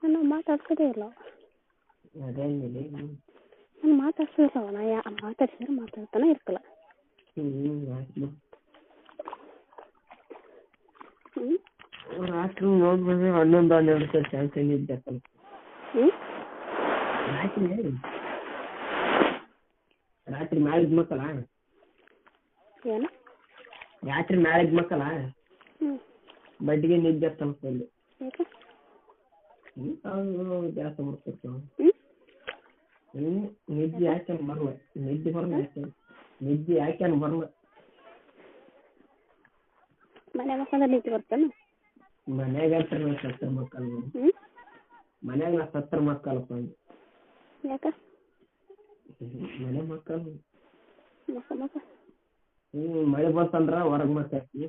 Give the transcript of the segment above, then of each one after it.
ನಾನು ಮಾತಾಡ್ಸೋದೇ ಇಲ್ಲ. ಅದೇನಿಲ್ಲ ನಾನು ಮಾತಾಡ್ಸೋದಿಲ್ಲ. ನಾ ಮಾತಾಡ್ಸಿದ್ರೆ ಮಾತಾಡ್ತಾನೆ ಇರ್ಕಲ್ಲ. ರಾತ್ರಿ ನೋಡ್ಬೋದು 11-12 ಚಾನ್ಸ್ ಏನಿದ್ದೆ ರಾತ್ರಿ ಮ್ಯಾಲಿದ್ ಮಕ್ಕಳ ಏನು ರಾತ್ರಿ ಮ್ಯಾಲಿದ್ ಮಕ್ಕಳ ಬಡ್ಡಿಗೆ ನಿದ್ದೆ ತಲುಪಲ್ಲಿ ಯಾಕೆ ಜಾಸ್ತಿ ಮಾಡ್ತಿರ್ತಾವ. ನಿದ್ದೆ ಯಾಕೆ ಬರಲ್ಲ, ನಿದ್ದೆ ಬರಲ್ಲ, ನಿದ್ದೆ ಯಾಕೆ ಬರಲ್ಲ. ಮನೆ ಮಕ್ಕಳ ನಿದ್ದೆ ಬರ್ತಾನೆ ಮನ್ಯಾಗ ಸತ್ತರ ಮಕ್ಕಳು, ಮನ್ಯಾಗ ನಾ ಸತ್ತರ ಮಕ್ಕಳಪ್ಪ. ಯಾಕ ಮನೆ ಮಕ್ಕಳು ಮಕ್ಕ ಮಳೆ ಬಂತಂದ್ರ ಹೊರಗೆ ಮಕ್ಕಿ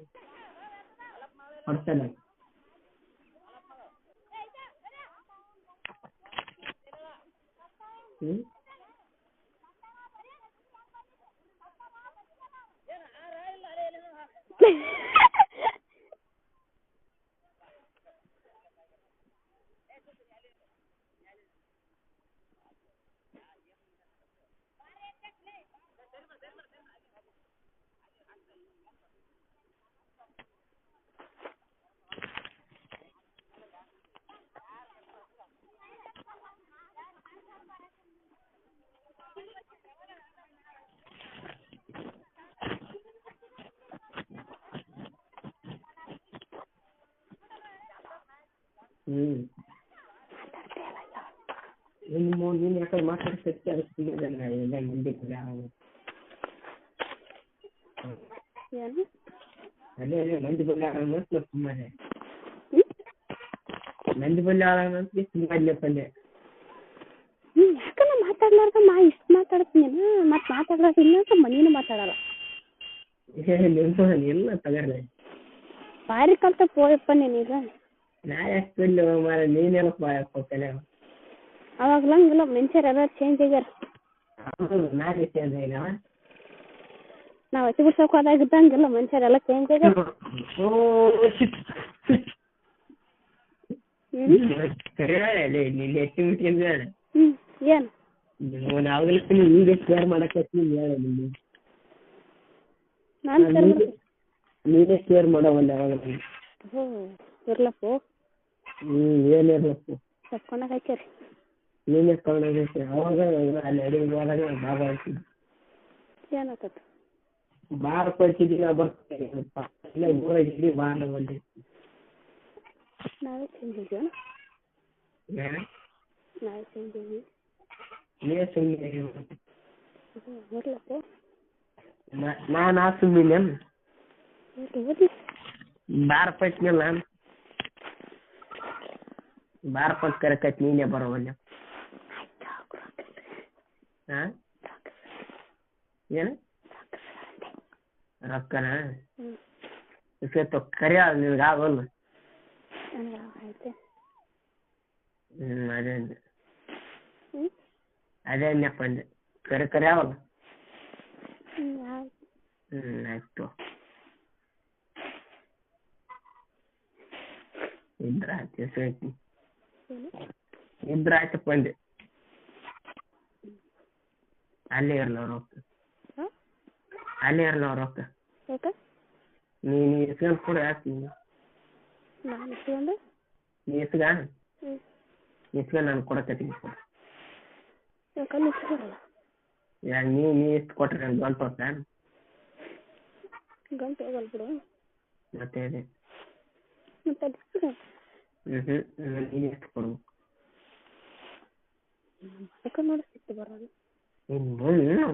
ಹೊಡ್ತಾನೆ. ನೀನು ಯಾಕಂದ್ರೆ ಮಾತಾಡ್ಸಕ್ಕೆ ಅದಕ್ಕೆ ಮಂದಿ ಅದೇ ಮಂದಿ ಬಲ್ಲಿ ಆಡೋಣ ಸುಮ್ಮನೆ ಮಂದಿ ಬಲ್ಲಿ ಆಡೋಣ ಅಂತ ಸುಮ್ಮನೆ ಪಲ್ಯ. ಯಾಕಂದ್ರೆ ಮಾತಾಡ್ಲಾರ್ದ ಇಷ್ಟು ಮಾತಾಡ್ತೀನಿ ಮತ್ತೆ ಮಾತಾಡೋದಿಲ್ಲ ಅಂತ ಮನೇನು ಮಾತಾಡಲ್ಲ. ಎಲ್ಲ ತಗರ್ಲೆ ಬಾರಿ ಕಲ್ತ ಪೋಯಪ್ಪ ನೀನೀಗ. ನಾ ಎಷ್ಟು ಮಾರ ನೀನೆಲ್ಲಪ್ಪ ಯಾಕೋತೇನೆ ಅವಾಗ್ಲಂಗಿಲ್ಲ ಮನುಷ್ಯರೆಲ್ಲ ಚೇಂಜ್ ಆಗ್ಯಾರ. ನಾನೇ ಚೇಂಜ್ ಆಗಿಲ್ಲ, ನಾವು ಹಸಿ ಬಿಡ್ಸೋಕೆ ಹೋದಾಗಿದ್ದಂಗಿಲ್ಲ ಮನುಷ್ಯರೆಲ್ಲ ಚೇಂಜ್ ಆಗ್ಯಾರ. ಏನು ನಾವಾಗಲೇ ಕೇರ್ ಮಾಡಕತ್ತೀನಿ ಹೇಳ ನೀನೇ ಕೇರ್ ಮಾಡೋವಲ್ಲ ಯಾವಾಗ ಇರ್ಲಪ್ಪ ಏನಿರ್ಲಪ್ಪ ತಪ್ಕೊಂಡಾಗ ಹಾಕ್ಯಾರಿ ನೀನೇ ತಗೊಂಡೋಗೈತಿ. ಅವಾಗ ಅಲ್ಲಿ ಅಡಿಗೆ ಹೋದಾಗ ಬಾಬಾ ಹಾಕಿದ್ವಿ ಏನಾಗ್ತದೆ ಬಾರ ಕೊಡ್ತಿದ್ವಿ ನಾವು ಬರ್ತೇವೆ ಇಲ್ಲ ಊರಾಗಿದ್ವಿ ಬಾರ ಬಂದಿ ನಾವೇ ಚೇಂಜ್ ಇದೆಯಾ ನಾವೇ ಚೇಂಜ್ ಇದೀವಿ ನೀವೇ ಸುಮ್ಮನೆ ಇರ್ಲಪ್ಪ ನಾನು ಸುಮ್ಮನೆ ಓದಿ ಬಾರ ಪಟ್ನಿಲ್ಲ ಬಾರ ಪಟ್ ಕರೆಕತ್ ನೀನೇ ಬರೋವಲ್ಲ. ಹಾಂ ಏನು ರೊಕ್ಕನ ಇಷ್ಟು ಕರಿ ನಿನ್ಗೆ ಆಗೋಲ್ಲ. ಅದೇ ಅದೇನಪ್ಪ ಅಂದೆ ಕರೆ ಅವಲ್ಲ. ಆಯ್ತು ಇದ್ರ ಆಯ್ತು ಇದ್ರ ಆಯ್ತಪ್ಪ ಅಂದೆ. ಅಲ್ಲೇ ಇರಲ್ಲ ಅವ್ರ ರೊಕ್ಕ, ಅಲ್ಲೇ ಇರಲ್ಲ ಅವ್ರ ರೊಕ್ಕ. ನೀನು ಇಸ್ಕೊಂಡು ಕೂಡ ಯಾಕೆ ನೀ ಇಸ್ಗ ನಾನು ಕೊಡಕತ್ತೀನಿ. ನೀ ಎಷ್ಟು ಕೊಟ್ರೆ ನಾನು ಗಂಟು ಹೊತ್ತ ಗಂಟೆ ಹೋಗಲ್ ಬಿಡು ಮತ್ತೆ ಅದೇ ನೀನು ಎಷ್ಟು ಕೊಡ್ಬೇಕು ನೋಡಿ ಸಿಟ್ಟು ಬರೋದು.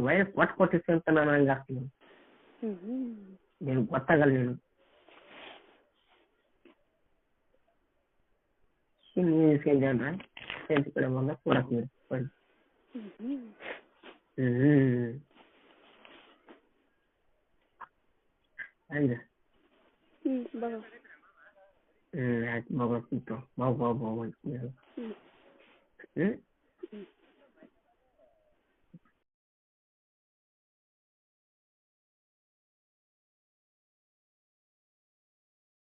ವಯಸ್ಸು ಕೊಟ್ಟಿಸಿ ಅಂತ ನಾನು ಹಂಗೆ ಹಾಕ್ತೀನಿ. ನಿನ್ಗೆ ಗೊತ್ತಾಗಲ್ಲ. ನೀನು ಇಸ್ಕೊಂಡ್ರೆ ಎಂಟು ಕಡೆ ಬಂದ ಕೊಡಕ್ಕೆ ಹಂಗೆ ಆಯ್ತು ಮಗ ಸಿಕ್ತು ಬಾವು